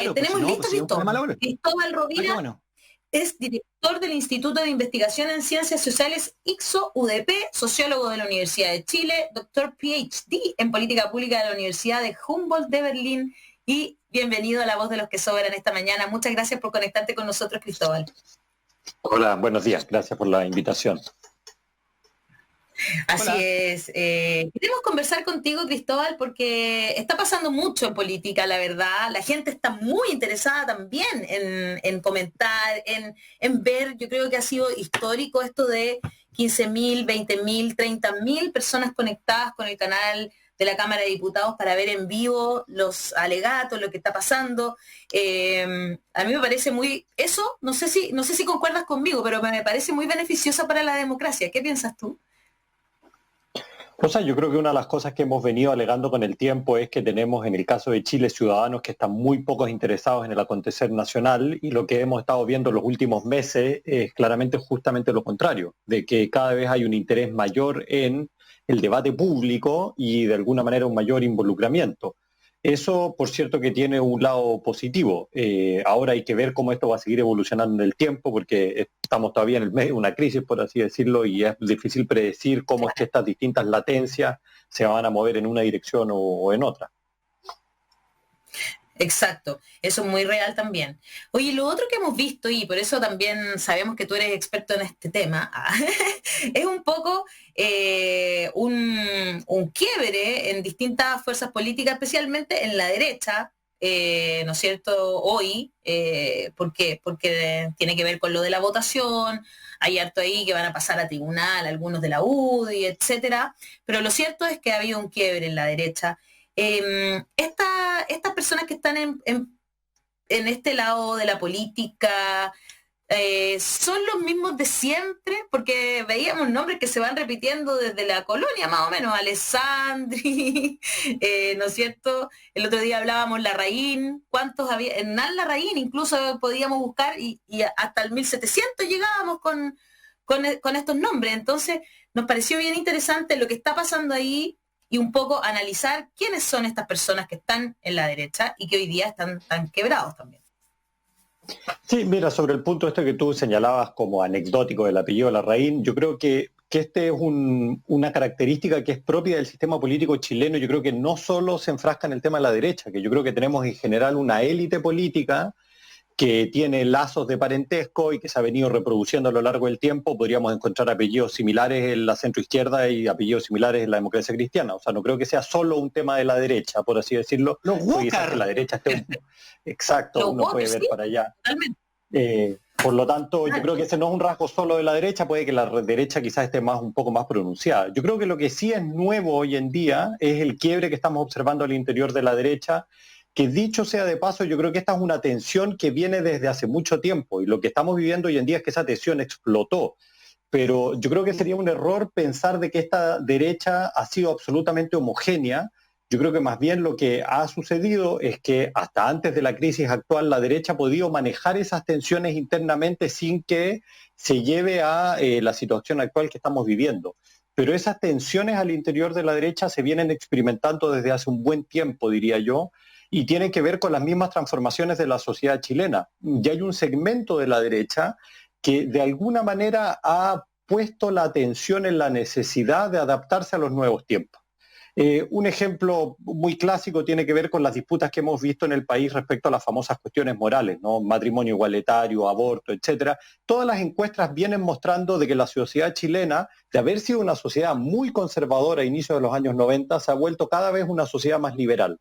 Claro, pues si Tenemos no, listo pues si es un problema Cristóbal. laboral. Cristóbal Ah, qué Rovira bueno. es director del Instituto de Investigación en Ciencias Sociales ICSO-UDP, sociólogo de la Universidad de Chile, doctor PhD en Política Pública de la Universidad de Humboldt de Berlín y bienvenido a La Voz de los que Sobran esta mañana. Muchas gracias por conectarte con nosotros, Cristóbal. Hola, buenos días. Gracias por la invitación. Así Hola. es. Queremos conversar contigo, Cristóbal, porque está pasando mucho en política, la verdad. La gente está muy interesada también en comentar, en ver. Yo creo que ha sido histórico esto de 15.000, 20.000, 30.000 personas conectadas con el canal de la Cámara de Diputados para ver en vivo los alegatos, lo que está pasando. A mí me parece eso, no sé si concuerdas conmigo, pero me parece muy beneficiosa para la democracia. ¿Qué piensas tú? O sea, yo creo que una de las cosas que hemos venido alegando con el tiempo es que tenemos en el caso de Chile ciudadanos que están muy pocos interesados en el acontecer nacional y lo que hemos estado viendo en los últimos meses es claramente justamente lo contrario, de que cada vez hay un interés mayor en el debate público y de alguna manera un mayor involucramiento. Eso, por cierto, que tiene un lado positivo. Ahora hay que ver cómo esto va a seguir evolucionando en el tiempo, porque estamos todavía en el medio de una crisis, por así decirlo, y es difícil predecir cómo es que estas distintas latencias se van a mover en una dirección o en otra. Exacto, eso es muy real también. Oye, lo otro que hemos visto, y por eso también sabemos que tú eres experto en este tema, es un poco un quiebre en distintas fuerzas políticas, especialmente en la derecha, ¿no es cierto? Hoy, ¿por qué? Porque tiene que ver con lo de la votación, hay harto ahí que van a pasar a tribunal, algunos de la UDI, etcétera, pero lo cierto es que ha habido un quiebre en la derecha. Estas personas que están en este lado de la política son los mismos de siempre, porque veíamos nombres que se van repitiendo desde la colonia más o menos, Alessandri, ¿no es cierto? El otro día hablábamos Larraín, ¿cuántos había? Hernán Larraín incluso podíamos buscar y hasta el 1700 llegábamos con estos nombres, entonces nos pareció bien interesante lo que está pasando ahí y un poco analizar quiénes son estas personas que están en la derecha y que hoy día están tan quebrados también. Sí, mira, sobre el punto este que tú señalabas como anecdótico del apellido Larraín, yo creo que este es una característica que es propia del sistema político chileno. Yo creo que no solo se enfrasca en el tema de la derecha, que yo creo que tenemos en general una élite política que tiene lazos de parentesco y que se ha venido reproduciendo a lo largo del tiempo. Podríamos encontrar apellidos similares en la centroizquierda y apellidos similares en la democracia cristiana. O sea, no creo que sea solo un tema de la derecha, por así decirlo. Los Quizás que la Walker. derecha esté exacto, Los uno puede Walkers, ver sí, para allá. totalmente. Por lo tanto, yo creo que ese no es un rasgo solo de la derecha, puede que la derecha quizás esté un poco más pronunciada. Yo creo que lo que sí es nuevo hoy en día es el quiebre que estamos observando al interior de la derecha, que dicho sea de paso, yo creo que esta es una tensión que viene desde hace mucho tiempo y lo que estamos viviendo hoy en día es que esa tensión explotó. Pero yo creo que sería un error pensar de que esta derecha ha sido absolutamente homogénea. Yo creo que más bien lo que ha sucedido es que hasta antes de la crisis actual la derecha ha podido manejar esas tensiones internamente sin que se lleve a la situación actual que estamos viviendo. Pero esas tensiones al interior de la derecha se vienen experimentando desde hace un buen tiempo, diría yo, y tienen que ver con las mismas transformaciones de la sociedad chilena. Y hay un segmento de la derecha que de alguna manera ha puesto la atención en la necesidad de adaptarse a los nuevos tiempos. Un ejemplo muy clásico tiene que ver con las disputas que hemos visto en el país respecto a las famosas cuestiones morales, ¿no? Matrimonio igualitario, aborto, etcétera. Todas las encuestas vienen mostrando de que la sociedad chilena, de haber sido una sociedad muy conservadora a inicios de los años 90, se ha vuelto cada vez una sociedad más liberal.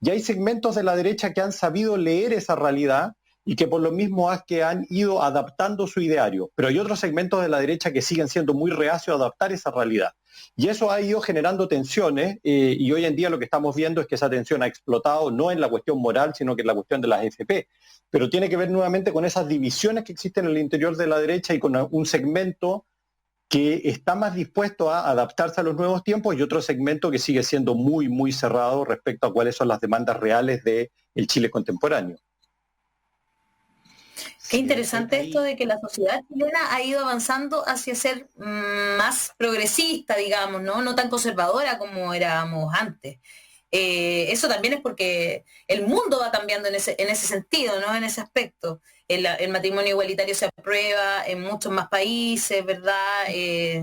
Y hay segmentos de la derecha que han sabido leer esa realidad y que por lo mismo es que han ido adaptando su ideario. Pero hay otros segmentos de la derecha que siguen siendo muy reacios a adaptar esa realidad. Y eso ha ido generando tensiones y hoy en día lo que estamos viendo es que esa tensión ha explotado no en la cuestión moral, sino que en la cuestión de las AFP. Pero tiene que ver nuevamente con esas divisiones que existen en el interior de la derecha y con un segmento que está más dispuesto a adaptarse a los nuevos tiempos y otro segmento que sigue siendo muy, muy cerrado respecto a cuáles son las demandas reales del Chile contemporáneo. Qué interesante esto de que la sociedad chilena ha ido avanzando hacia ser más progresista, digamos, ¿no? No tan conservadora como éramos antes. Eso también es porque el mundo va cambiando en ese sentido, ¿no? En ese aspecto. El matrimonio igualitario se aprueba en muchos más países, ¿verdad?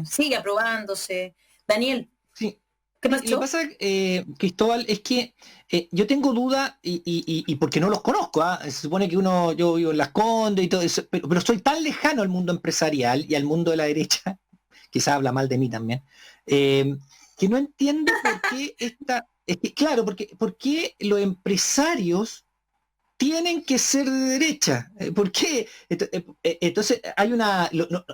Sigue aprobándose. Daniel, Sí. ¿qué Sí, lo que pasó? pasa, Cristóbal, es que yo tengo duda y porque no los conozco, ¿ah? Se supone que yo vivo en Las Condes y todo eso, pero soy tan lejano al mundo empresarial y al mundo de la derecha, quizás habla mal de mí también, eh, que no entiendo por qué es que, claro, por qué los empresarios tienen que ser de derecha. ¿Por qué? Entonces,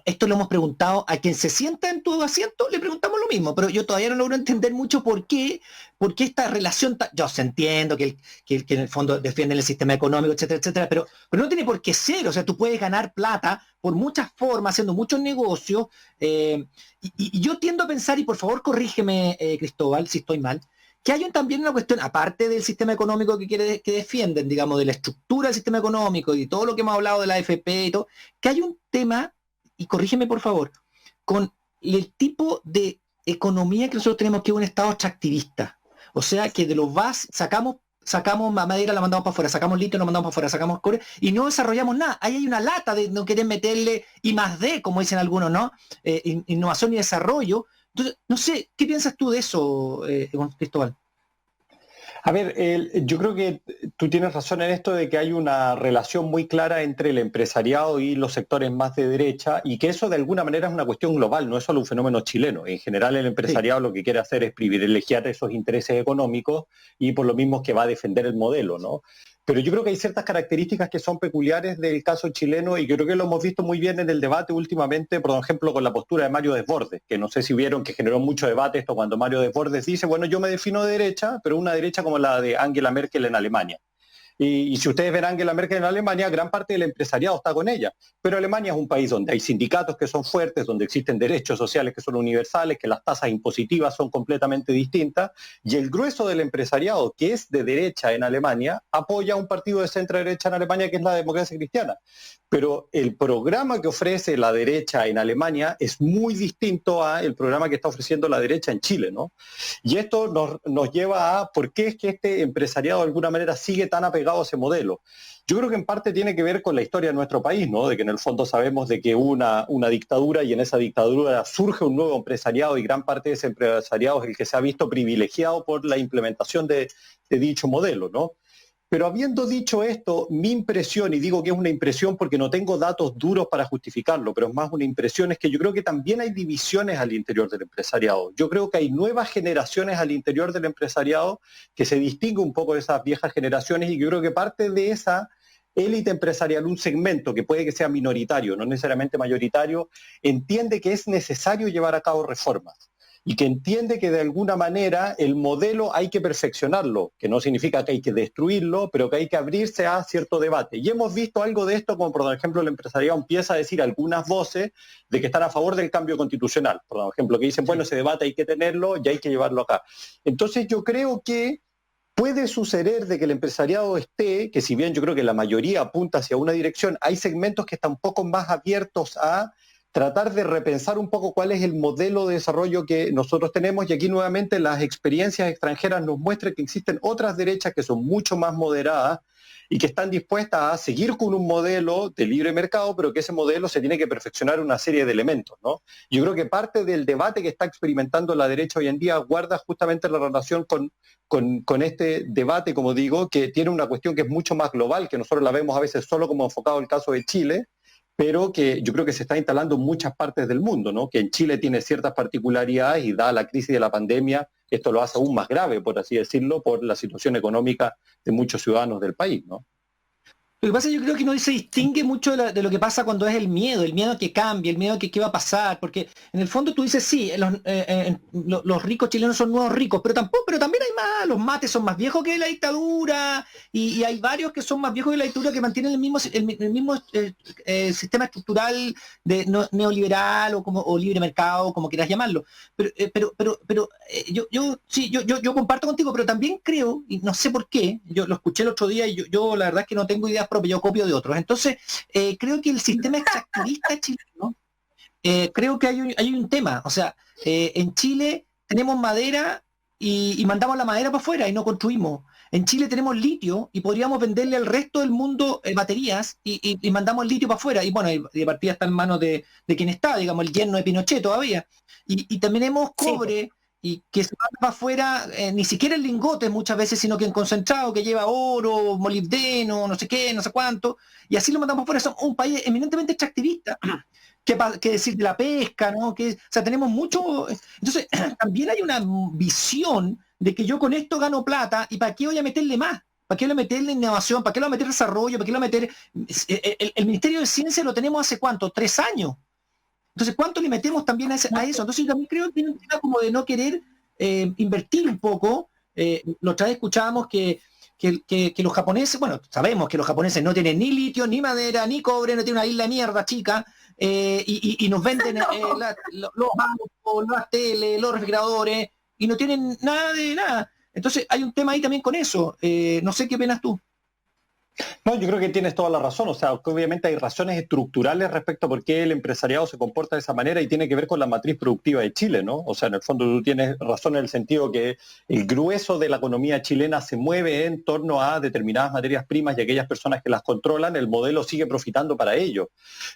esto lo hemos preguntado a quien se sienta en tu asiento, le preguntamos lo mismo, pero yo todavía no logro entender mucho por qué esta relación, yo se entiendo que en el fondo defienden el sistema económico, etcétera, etcétera, pero no tiene por qué ser, o sea, tú puedes ganar plata por muchas formas, haciendo muchos negocios, y yo tiendo a pensar, y por favor corrígeme, Cristóbal, si estoy mal, que hay también una cuestión, aparte del sistema económico que defienden, digamos, de la estructura del sistema económico y todo lo que hemos hablado de la AFP y todo, que hay un tema, y corrígeme por favor, con el tipo de economía que nosotros tenemos, que es un estado extractivista. O sea, que de los VAS sacamos madera, la mandamos para afuera, sacamos litio, la mandamos para afuera, sacamos cobre, y no desarrollamos nada. Ahí hay una lata de no querer meterle I+D, como dicen algunos, ¿no? Innovación y desarrollo. Entonces, no sé, ¿qué piensas tú de eso, Cristóbal? A ver, yo creo que tú tienes razón en esto de que hay una relación muy clara entre el empresariado y los sectores más de derecha, y que eso de alguna manera es una cuestión global, no es solo un fenómeno chileno. En general el empresariado lo que quiere hacer es privilegiar esos intereses económicos, y por lo mismo que va a defender el modelo, ¿no? Pero yo creo que hay ciertas características que son peculiares del caso chileno, y creo que lo hemos visto muy bien en el debate últimamente, por ejemplo, con la postura de Mario Desbordes, que no sé si vieron que generó mucho debate esto cuando Mario Desbordes dice, bueno, yo me defino de derecha, pero una derecha como la de Angela Merkel en Alemania. Y si ustedes ven a Angela Merkel en Alemania, gran parte del empresariado está con ella. Pero Alemania es un país donde hay sindicatos que son fuertes, donde existen derechos sociales que son universales, que las tasas impositivas son completamente distintas, y el grueso del empresariado, que es de derecha en Alemania, apoya a un partido de centro-derecha en Alemania, que es la democracia cristiana. Pero el programa que ofrece la derecha en Alemania es muy distinto al programa que está ofreciendo la derecha en Chile, ¿no? Y esto nos lleva a por qué es que este empresariado de alguna manera sigue tan apegado a ese modelo. Yo creo que en parte tiene que ver con la historia de nuestro país, ¿no? De que en el fondo sabemos de que hubo una dictadura, y en esa dictadura surge un nuevo empresariado, y gran parte de ese empresariado es el que se ha visto privilegiado por la implementación de dicho modelo, ¿no? Pero habiendo dicho esto, mi impresión, y digo que es una impresión porque no tengo datos duros para justificarlo, pero es más una impresión, es que yo creo que también hay divisiones al interior del empresariado. Yo creo que hay nuevas generaciones al interior del empresariado que se distinguen un poco de esas viejas generaciones, y yo creo que parte de esa élite empresarial, un segmento que puede que sea minoritario, no necesariamente mayoritario, entiende que es necesario llevar a cabo reformas, y que entiende que de alguna manera el modelo hay que perfeccionarlo, que no significa que hay que destruirlo, pero que hay que abrirse a cierto debate. Y hemos visto algo de esto, como por ejemplo el empresariado empieza a decir algunas voces de que están a favor del cambio constitucional, por ejemplo, que dicen, bueno, ese debate hay que tenerlo y hay que llevarlo acá. Entonces yo creo que puede suceder de que el empresariado esté, que si bien yo creo que la mayoría apunta hacia una dirección, hay segmentos que están un poco más abiertos a tratar de repensar un poco cuál es el modelo de desarrollo que nosotros tenemos, y aquí nuevamente las experiencias extranjeras nos muestran que existen otras derechas que son mucho más moderadas y que están dispuestas a seguir con un modelo de libre mercado, pero que ese modelo se tiene que perfeccionar una serie de elementos, ¿no? Yo creo que parte del debate que está experimentando la derecha hoy en día guarda justamente la relación con este debate, como digo, que tiene una cuestión que es mucho más global, que nosotros la vemos a veces solo como enfocado el caso de Chile, pero que yo creo que se está instalando en muchas partes del mundo, ¿no? Que en Chile tiene ciertas particularidades, y dada la crisis de la pandemia, esto lo hace aún más grave, por así decirlo, por la situación económica de muchos ciudadanos del país, ¿no? Lo que pasa es que yo creo que no se distingue mucho de lo que pasa cuando es el miedo a que cambie, el miedo a que qué va a pasar, porque en el fondo tú dices, sí, los ricos chilenos son nuevos ricos, pero también hay más, los mates son más viejos que la dictadura, y hay varios que son más viejos que la dictadura, que mantienen el mismo sistema estructural neoliberal o libre mercado, como quieras llamarlo. Yo comparto contigo, pero también creo, y no sé por qué, yo lo escuché el otro día, y yo la verdad es que no tengo ideas propias, yo copio de otros. Entonces, creo que el sistema extractivista chileno, creo que hay un tema. O sea, en Chile tenemos madera y mandamos la madera para afuera y no construimos. En Chile tenemos litio y podríamos venderle al resto del mundo baterías y mandamos el litio para afuera. Y bueno, y de partida está en manos de quien está, digamos, el yerno de Pinochet todavía. Y también tenemos cobre y que se manda para afuera, ni siquiera en lingotes muchas veces, sino que en concentrado, que lleva oro, molibdeno, no sé qué, no sé cuánto. Y así lo mandamos para afuera. Somos un país eminentemente extractivista. ¿Qué decir de la pesca, ¿no? O sea, tenemos mucho. Entonces, también hay una visión de que yo con esto gano plata y ¿para qué voy a meterle más? ¿Para qué voy a meterle innovación? ¿Para qué le voy a meter desarrollo? ¿Para qué le voy a meter? El Ministerio de Ciencia lo tenemos hace ¿cuánto? 3 años. Entonces, ¿cuánto le metemos también a eso? Entonces, yo también creo que tiene un tema como de no querer invertir un poco. La otra vez escuchábamos que los japoneses, bueno, sabemos que los japoneses no tienen ni litio, ni madera, ni cobre, no tienen una isla de mierda chica, y nos venden los bancos, las teles, los refrigeradores, y no tienen nada de nada. Entonces hay un tema ahí también con eso. No sé qué opinas tú. No, yo creo que tienes toda la razón, o sea, que obviamente hay razones estructurales respecto a por qué el empresariado se comporta de esa manera y tiene que ver con la matriz productiva de Chile, ¿no? O sea, en el fondo tú tienes razón en el sentido que el grueso de la economía chilena se mueve en torno a determinadas materias primas y aquellas personas que las controlan, el modelo sigue profitando para ello.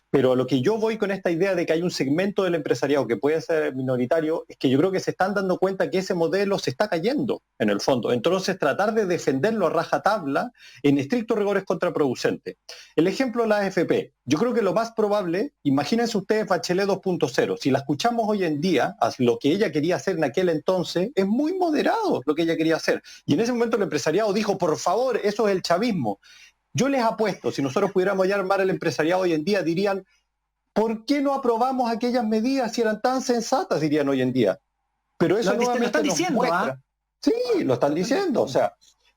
Pero a lo que yo voy con esta idea de que hay un segmento del empresariado que puede ser minoritario, es que yo creo que se están dando cuenta que ese modelo se está cayendo, en el fondo. Entonces, tratar de defenderlo a rajatabla, en estricto rigor, es contraproducente. El ejemplo de la AFP. Yo creo que lo más probable, imagínense ustedes Bachelet 2.0, si la escuchamos hoy en día, lo que ella quería hacer en aquel entonces, es muy moderado lo que ella quería hacer. Y en ese momento el empresariado dijo, por favor, eso es el chavismo. Yo les apuesto, si nosotros pudiéramos ya armar el empresariado hoy en día, dirían, ¿por qué no aprobamos aquellas medidas si eran tan sensatas? Dirían hoy en día. Pero eso lo están diciendo, muestra. Sí, lo están diciendo, o sea,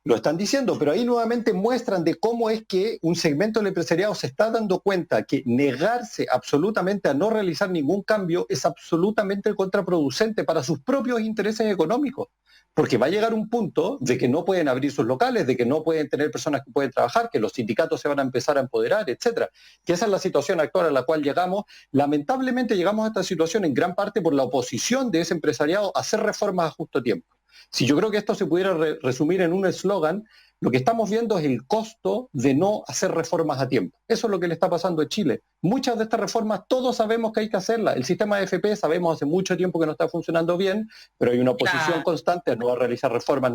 lo están diciendo, pero ahí nuevamente muestran de cómo es que un segmento del empresariado se está dando cuenta que negarse absolutamente a no realizar ningún cambio es absolutamente contraproducente para sus propios intereses económicos. Porque va a llegar un punto de que no pueden abrir sus locales, de que no pueden tener personas que pueden trabajar, que los sindicatos se van a empezar a empoderar, etcétera. Que esa es la situación actual a la cual llegamos. Lamentablemente llegamos a esta situación en gran parte por la oposición de ese empresariado a hacer reformas a justo tiempo. Si yo creo que esto se pudiera resumir en un eslogan, lo que estamos viendo es el costo de no hacer reformas a tiempo. Eso es lo que le está pasando a Chile. Muchas de estas reformas todos sabemos que hay que hacerlas. El sistema de AFP sabemos hace mucho tiempo que no está funcionando bien, pero hay una oposición constante a no realizar reformas,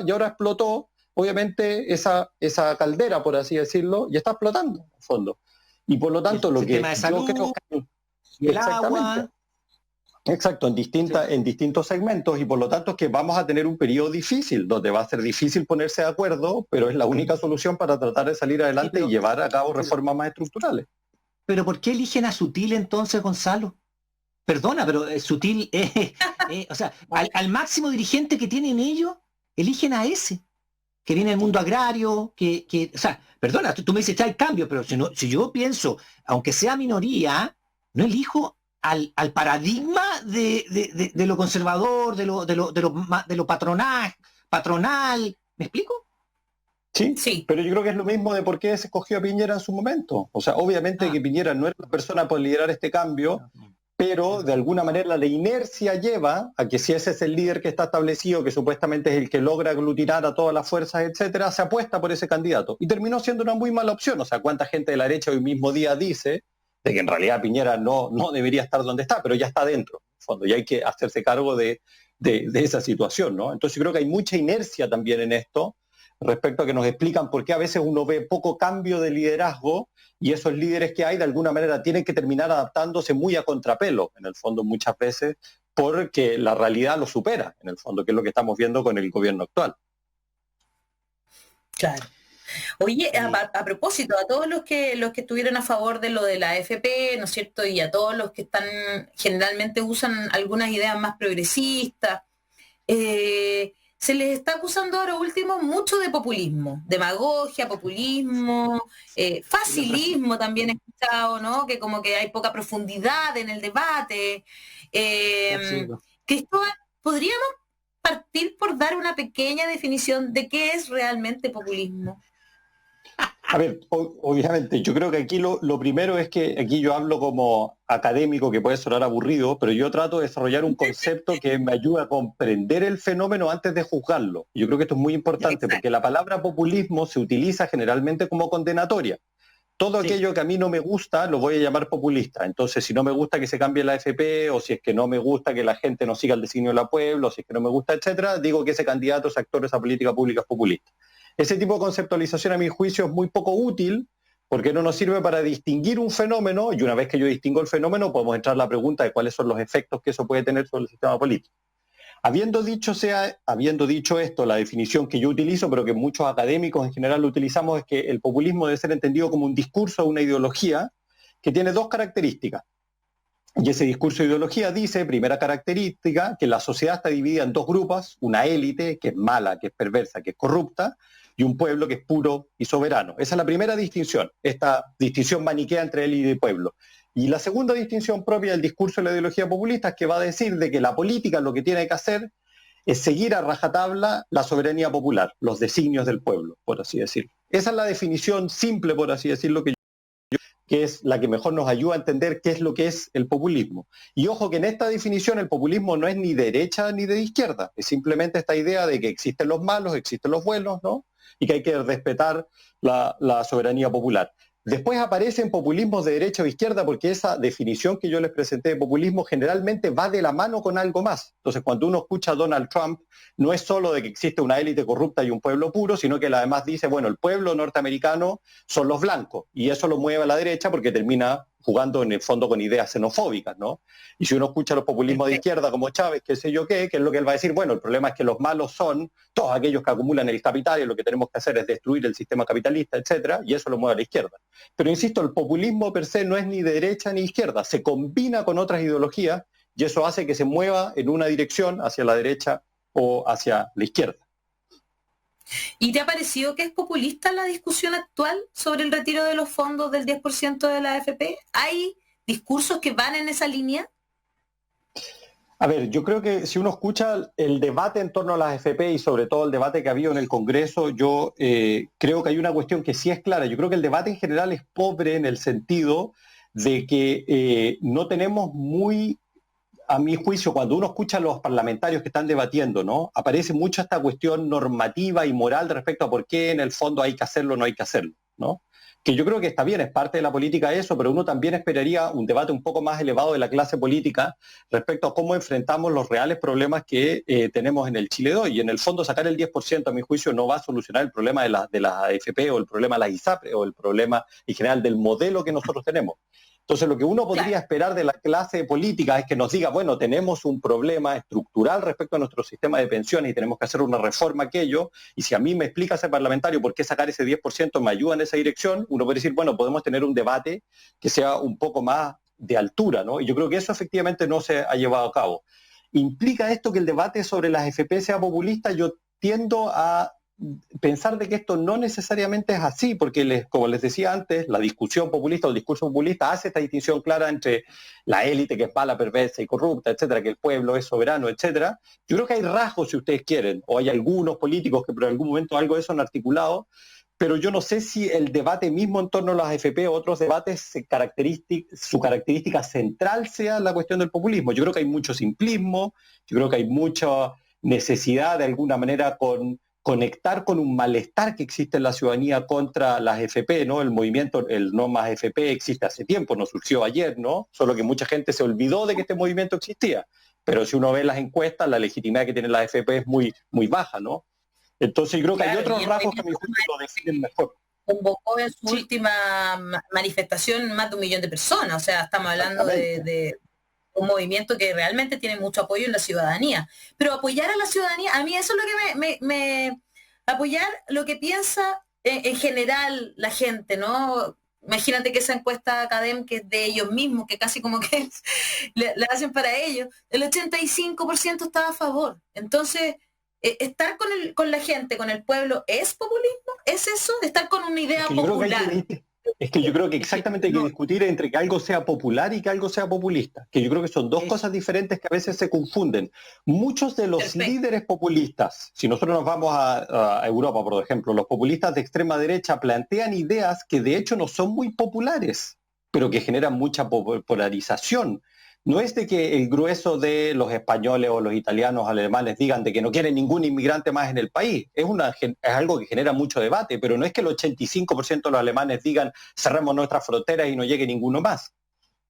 y ahora explotó, obviamente, esa caldera, por así decirlo, y está explotando, en el fondo. Y por lo tanto, lo que sistema de salud, yo creo que... el agua... Exacto, en distintos segmentos, y por lo tanto es que vamos a tener un periodo difícil, donde va a ser difícil ponerse de acuerdo, pero es la única solución para tratar de salir adelante y llevar a cabo reformas más estructurales. Pero ¿por qué eligen a Sutil entonces, Gonzalo? Perdona, pero Sutil, o sea, al máximo dirigente que tienen ellos, eligen a ese, que viene del mundo agrario, o sea, perdona, tú me dices que hay cambios, pero si yo pienso, aunque sea minoría, no elijo al paradigma de lo conservador, de lo patronal. ¿Me explico? Sí, pero yo creo que es lo mismo de por qué se escogió a Piñera en su momento. O sea, obviamente que Piñera no era la persona para liderar este cambio, pero de alguna manera la inercia lleva a que si ese es el líder que está establecido, que supuestamente es el que logra aglutinar a todas las fuerzas, etcétera, se apuesta por ese candidato. Y terminó siendo una muy mala opción. O sea, cuánta gente de la derecha hoy mismo día dice de que en realidad Piñera no debería estar donde está, pero ya está dentro, en el fondo, y hay que hacerse cargo de esa situación, ¿no? Entonces yo creo que hay mucha inercia también en esto, respecto a que nos explican por qué a veces uno ve poco cambio de liderazgo, y esos líderes que hay de alguna manera tienen que terminar adaptándose muy a contrapelo, en el fondo muchas veces, porque la realidad lo supera, en el fondo, que es lo que estamos viendo con el gobierno actual. Claro. Oye, a propósito, a todos los que estuvieron a favor de lo de la AFP, ¿no es cierto? Y a todos los que generalmente usan algunas ideas más progresistas, se les está acusando ahora último mucho de populismo, demagogia, populismo, facilismo también he escuchado, ¿no? Que como que hay poca profundidad en el debate. Cristóbal, ¿podríamos partir por dar una pequeña definición de qué es realmente populismo? A ver, obviamente, yo creo que aquí lo primero es que aquí yo hablo como académico, que puede sonar aburrido, pero yo trato de desarrollar un concepto que me ayuda a comprender el fenómeno antes de juzgarlo. Yo creo que esto es muy importante, Exacto. porque la palabra populismo se utiliza generalmente como condenatoria. Todo aquello que a mí no me gusta lo voy a llamar populista. Entonces, si no me gusta que se cambie la AFP, o si es que no me gusta que la gente no siga el designio de la pueblo, o si es que no me gusta, etcétera, digo que ese candidato, ese actor, esa política pública es populista. Ese tipo de conceptualización, a mi juicio, es muy poco útil porque no nos sirve para distinguir un fenómeno, y una vez que yo distingo el fenómeno, podemos entrar a la pregunta de cuáles son los efectos que eso puede tener sobre el sistema político. Habiendo dicho esto, la definición que yo utilizo, pero que muchos académicos en general lo utilizamos, es que el populismo debe ser entendido como un discurso o una ideología que tiene dos características. Y ese discurso de ideología dice, primera característica, que la sociedad está dividida en dos grupos, una élite que es mala, que es perversa, que es corrupta, y un pueblo que es puro y soberano. Esa es la primera distinción, esta distinción maniquea entre élite y pueblo. Y la segunda distinción propia del discurso de la ideología populista es que va a decir de que la política lo que tiene que hacer es seguir a rajatabla la soberanía popular, los designios del pueblo, por así decirlo. Esa es la definición simple, por así decirlo, que es la que mejor nos ayuda a entender qué es lo que es el populismo. Y ojo que en esta definición el populismo no es ni de derecha ni de izquierda, es simplemente esta idea de que existen los malos, existen los buenos, ¿no? Y que hay que respetar la soberanía popular. Después aparecen populismos de derecha o izquierda porque esa definición que yo les presenté de populismo generalmente va de la mano con algo más. Entonces, cuando uno escucha a Donald Trump, no es solo de que existe una élite corrupta y un pueblo puro, sino que él además dice, bueno, el pueblo norteamericano son los blancos, y eso lo mueve a la derecha porque termina jugando en el fondo con ideas xenofóbicas, ¿no? Y si uno escucha los populismos de izquierda como Chávez, qué sé yo qué es lo que él va a decir, bueno, el problema es que los malos son todos aquellos que acumulan el capital y lo que tenemos que hacer es destruir el sistema capitalista, etcétera, y eso lo mueve a la izquierda. Pero insisto, el populismo per se no es ni de derecha ni izquierda, se combina con otras ideologías y eso hace que se mueva en una dirección hacia la derecha o hacia la izquierda. ¿Y te ha parecido que es populista la discusión actual sobre el retiro de los fondos del 10% de la AFP? ¿Hay discursos que van en esa línea? A ver, yo creo que si uno escucha el debate en torno a las AFP y sobre todo el debate que ha habido en el Congreso, yo creo que hay una cuestión que sí es clara. Yo creo que el debate en general es pobre en el sentido de que no tenemos muy, a mi juicio, cuando uno escucha a los parlamentarios que están debatiendo, ¿no? Aparece mucho esta cuestión normativa y moral respecto a por qué en el fondo hay que hacerlo o no hay que hacerlo, ¿no? Que yo creo que está bien, es parte de la política eso, pero uno también esperaría un debate un poco más elevado de la clase política respecto a cómo enfrentamos los reales problemas que tenemos en el Chile de hoy. Y en el fondo sacar el 10% a mi juicio no va a solucionar el problema de las AFP o el problema de las ISAPRE o el problema en general del modelo que nosotros tenemos. Entonces, lo que uno podría esperar de la clase política es que nos diga, bueno, tenemos un problema estructural respecto a nuestro sistema de pensiones y tenemos que hacer una reforma a aquello, y si a mí me explica ese parlamentario por qué sacar ese 10% me ayuda en esa dirección, uno puede decir, bueno, podemos tener un debate que sea un poco más de altura, ¿no? Y yo creo que eso efectivamente no se ha llevado a cabo. ¿Implica esto que el debate sobre las FP sea populista? Yo tiendo a pensar de que esto no necesariamente es así, porque como les decía antes, la discusión populista o el discurso populista hace esta distinción clara entre la élite que es mala, perversa y corrupta, etcétera, que el pueblo es soberano, etcétera. Yo creo que hay rasgos, si ustedes quieren, o hay algunos políticos que por algún momento algo de eso han articulado, pero yo no sé si el debate mismo en torno a las AFP o otros debates, su característica central sea la cuestión del populismo. Yo creo que hay mucho simplismo, yo creo que hay mucha necesidad de alguna manera conectar con un malestar que existe en la ciudadanía contra las FP, ¿no? El movimiento, el no más FP existe hace tiempo, no surgió ayer, ¿no? Solo que mucha gente se olvidó de que este movimiento existía. Pero si uno ve las encuestas, la legitimidad que tiene la FP es muy, muy baja, ¿no? Entonces yo creo que hay otros rasgos que a mi juicio lo definen mejor. Convocó en su última manifestación más de 1 millón de personas, o sea, estamos hablando de un movimiento que realmente tiene mucho apoyo en la ciudadanía. Pero apoyar a la ciudadanía, a mí eso es lo que me apoyar lo que piensa en general la gente, ¿no? Imagínate que esa encuesta Academ, que es de ellos mismos, que casi como que la hacen para ellos, el 85% estaba a favor. Entonces, estar con la gente, con el pueblo, ¿es populismo? ¿Es eso? ¿Estar con una idea popular? Es que yo creo que exactamente hay que discutir entre que algo sea popular y que algo sea populista, que yo creo que son dos cosas diferentes que a veces se confunden. Muchos de los líderes populistas, si nosotros nos vamos a Europa, por ejemplo, los populistas de extrema derecha plantean ideas que de hecho no son muy populares, pero que generan mucha polarización. No es de que el grueso de los españoles o los italianos, alemanes digan de que no quieren ningún inmigrante más en el país. Es algo que genera mucho debate, pero no es que el 85% de los alemanes digan cerremos nuestras fronteras y no llegue ninguno más.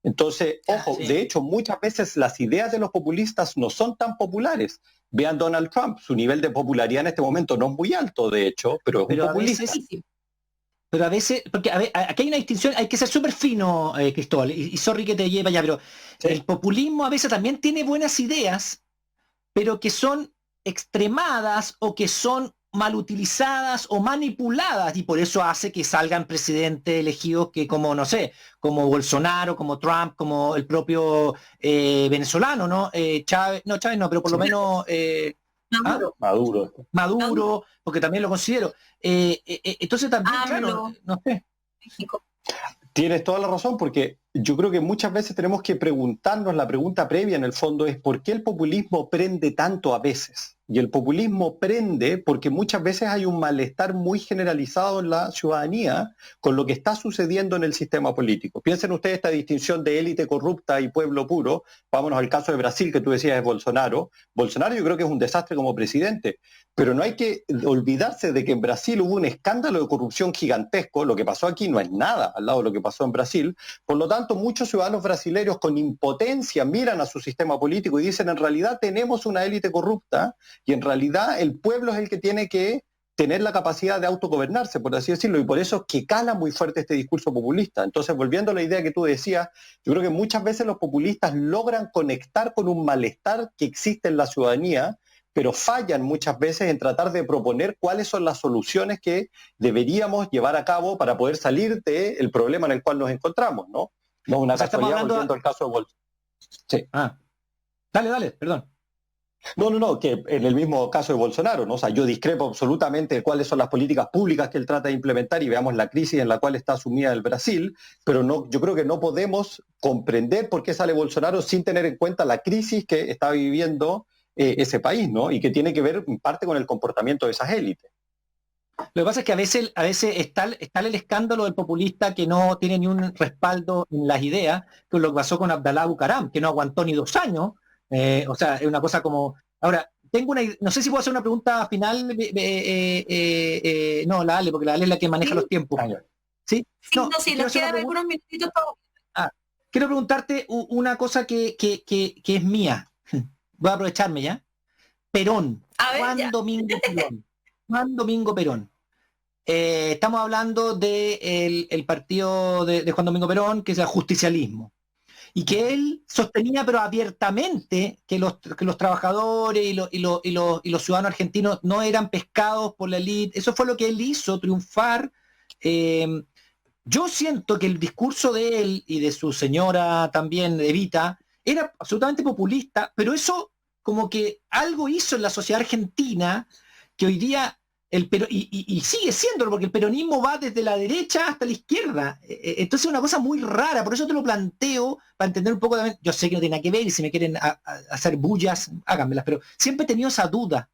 Entonces, ojo, de hecho, muchas veces las ideas de los populistas no son tan populares. Vean Donald Trump, su nivel de popularidad en este momento no es muy alto, de hecho, pero es un populista. Pero a veces, porque aquí hay una distinción, hay que ser súper fino, Cristóbal, y sorry que te lleva ya, pero el populismo a veces también tiene buenas ideas, pero que son extremadas o que son mal utilizadas o manipuladas, y por eso hace que salgan presidentes elegidos que como, no sé, como Bolsonaro, como Trump, como el propio venezolano, ¿no? Chávez no, pero por lo menos... Maduro, porque también lo considero. Entonces también, claro, no sé. Tienes toda la razón, porque yo creo que muchas veces tenemos que preguntarnos, la pregunta previa en el fondo es ¿por qué el populismo prende tanto a veces? Y el populismo prende porque muchas veces hay un malestar muy generalizado en la ciudadanía con lo que está sucediendo en el sistema político. Piensen ustedes esta distinción de élite corrupta y pueblo puro. Vámonos al caso de Brasil, que tú decías es Bolsonaro. Bolsonaro yo creo que es un desastre como presidente, pero no hay que olvidarse de que en Brasil hubo un escándalo de corrupción gigantesco. Lo que pasó aquí no es nada al lado de lo que pasó en Brasil. Por lo tanto, muchos ciudadanos brasileños con impotencia miran a su sistema político y dicen, en realidad tenemos una élite corrupta y en realidad el pueblo es el que tiene que tener la capacidad de autogobernarse, por así decirlo, y por eso es que cala muy fuerte este discurso populista. Entonces, volviendo a la idea que tú decías, yo creo que muchas veces los populistas logran conectar con un malestar que existe en la ciudadanía, pero fallan muchas veces en tratar de proponer cuáles son las soluciones que deberíamos llevar a cabo para poder salir del problema en el cual nos encontramos, ¿no? No una casualidad, volviendo al caso de Bolsonaro. Sí. Dale, perdón. No, que en el mismo caso de Bolsonaro, ¿no? O sea, yo discrepo absolutamente de cuáles son las políticas públicas que él trata de implementar y veamos la crisis en la cual está sumida el Brasil, pero no, yo creo que no podemos comprender por qué sale Bolsonaro sin tener en cuenta la crisis que está viviendo ese país, ¿no? Y que tiene que ver en parte con el comportamiento de esas élites. Lo que pasa es que a veces está el escándalo del populista que no tiene ni un respaldo en las ideas, que es lo que pasó con Abdalá Bucaram, que no aguantó ni 2 años. O sea, es una cosa como... Ahora, no sé si puedo hacer una pregunta final. No, la Ale, porque la Ale es la que maneja los tiempos. ¿Sí? Si nos quedan algunos minutitos. Quiero preguntarte una cosa que es mía. Voy a aprovecharme ya. Perón. Juan Domingo Perón. Estamos hablando del partido de Juan Domingo Perón, que es el justicialismo. Y que él sostenía, pero abiertamente, que los trabajadores y los ciudadanos argentinos no eran pescados por la élite. Eso fue lo que él hizo triunfar. Yo siento que el discurso de él y de su señora también, Evita, era absolutamente populista, pero eso como que algo hizo en la sociedad argentina que hoy día y sigue siéndolo, porque el peronismo va desde la derecha hasta la izquierda. Entonces es una cosa muy rara, por eso te lo planteo, para entender un poco también. Yo sé que no tiene nada que ver, y si me quieren hacer bullas, háganmelas, pero siempre he tenido esa duda.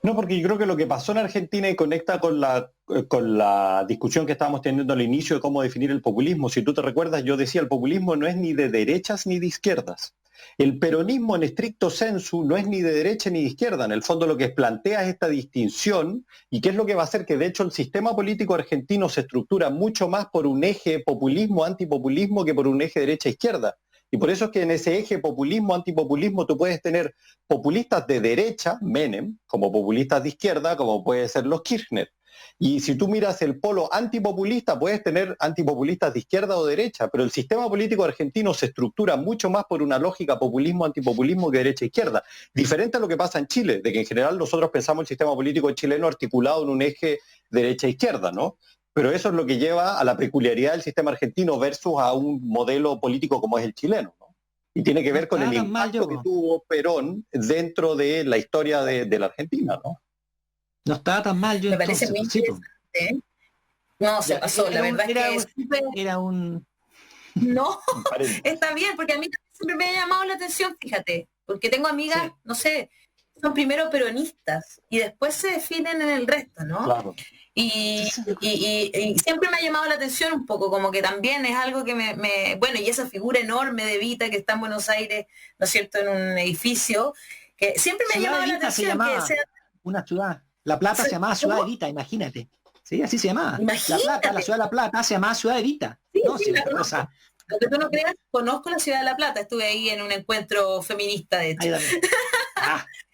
No, porque yo creo que lo que pasó en Argentina y conecta con la discusión que estábamos teniendo al inicio de cómo definir el populismo. Si tú te recuerdas, yo decía, el populismo no es ni de derechas ni de izquierdas. El peronismo en estricto sensu no es ni de derecha ni de izquierda. En el fondo lo que plantea es esta distinción y qué es lo que va a hacer que de hecho el sistema político argentino se estructura mucho más por un eje populismo-antipopulismo que por un eje derecha-izquierda. Y por eso es que en ese eje populismo-antipopulismo tú puedes tener populistas de derecha, Menem, como populistas de izquierda, como puede ser los Kirchner. Y si tú miras el polo antipopulista, puedes tener antipopulistas de izquierda o derecha, pero el sistema político argentino se estructura mucho más por una lógica populismo-antipopulismo que derecha-izquierda. Diferente a lo que pasa en Chile, de que en general nosotros pensamos el sistema político chileno articulado en un eje derecha-izquierda, ¿no? Pero eso es lo que lleva a la peculiaridad del sistema argentino versus a un modelo político como es el chileno, ¿no? Y tiene que ver con el impacto que tuvo Perón dentro de la historia de la Argentina, ¿no? No estaba tan mal yo. Me parece muy interesante. No, se pasó, la verdad es que era un... No, está bien, porque a mí siempre me ha llamado la atención, fíjate, porque tengo amigas, sí, no sé, son primero peronistas y después se definen en el resto, ¿no? Claro. Y siempre me ha llamado la atención un poco, como que también es algo que bueno, y esa figura enorme de Evita que está en Buenos Aires, ¿no es cierto?, en un edificio, que siempre me ha llamado la atención que sea... Una ciudad, La Plata se llamaba Ciudad de Evita, imagínate. Sí, así se llamaba. Imagínate. La Plata, la ciudad de La Plata se llamaba Ciudad de Evita. Sí, no, sí, sí, cosa. Aunque tú no creas, conozco la ciudad de La Plata, estuve ahí en un encuentro feminista, de hecho.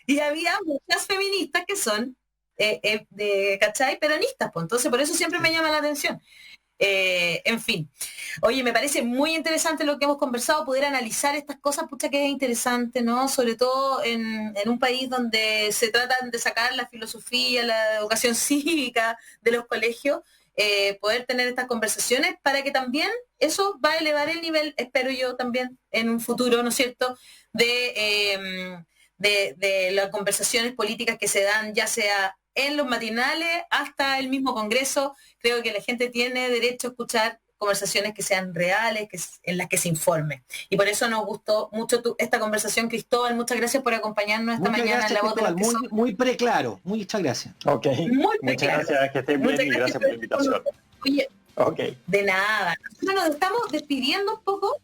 Y había muchas feministas que son ¿cachai? Peronistas, pues. Entonces por eso siempre me llama la atención. En fin. Oye, me parece muy interesante lo que hemos conversado, poder analizar estas cosas, pucha que es interesante, ¿no? Sobre todo en un país donde se tratan de sacar la filosofía, la educación cívica de los colegios, poder tener estas conversaciones para que también eso va a elevar el nivel, espero yo también, en un futuro, ¿no es cierto?, de las conversaciones políticas que se dan, ya sea en los matinales hasta el mismo Congreso. Creo que la gente tiene derecho a escuchar conversaciones que sean reales, en las que se informe. Y por eso nos gustó mucho esta conversación, Cristóbal. Muchas gracias por acompañarnos esta mañana en La Voz de los que son. Muy preclaro. Muchas gracias. Ok. Muchas gracias, que estén bien y gracias por la invitación. Oye, de nada. Nosotros nos estamos despidiendo un poco